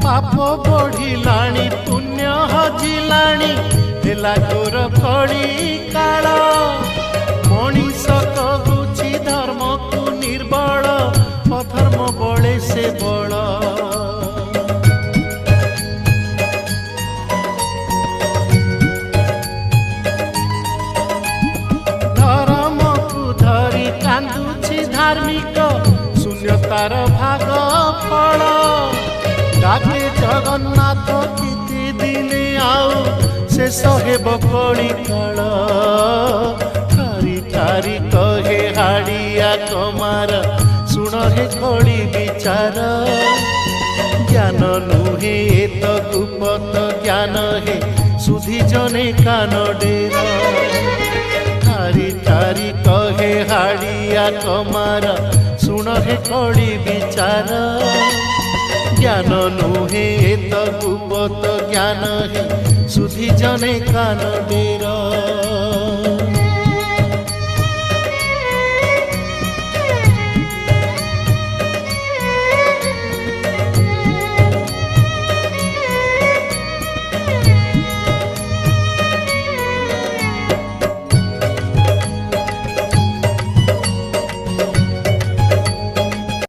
पाप बढ़िलाणी पुण्य हजिलाणी हेला गोर कड़ी काल मनीष कहुछि धर्म को निर्बल अधर्म बले से बल धर्म को धरी कांदुछि धार्मिक शून्यतार भाग फल डाके जगन्नाथ किति दिने आउ शेष हेब कड़ी काल ठारी ठारी कहे हाड़िया कमार सुण हे कड़ी विचार ज्ञान नुहे तो गुपत ज्ञान हे सुधी जने कान डेर ठारी ठारी कहे हाड़िया कमार सुण हे कड़ी विचार ज्ञान नुहे तो गुपत ज्ञान हे सुधी जने कान डेर।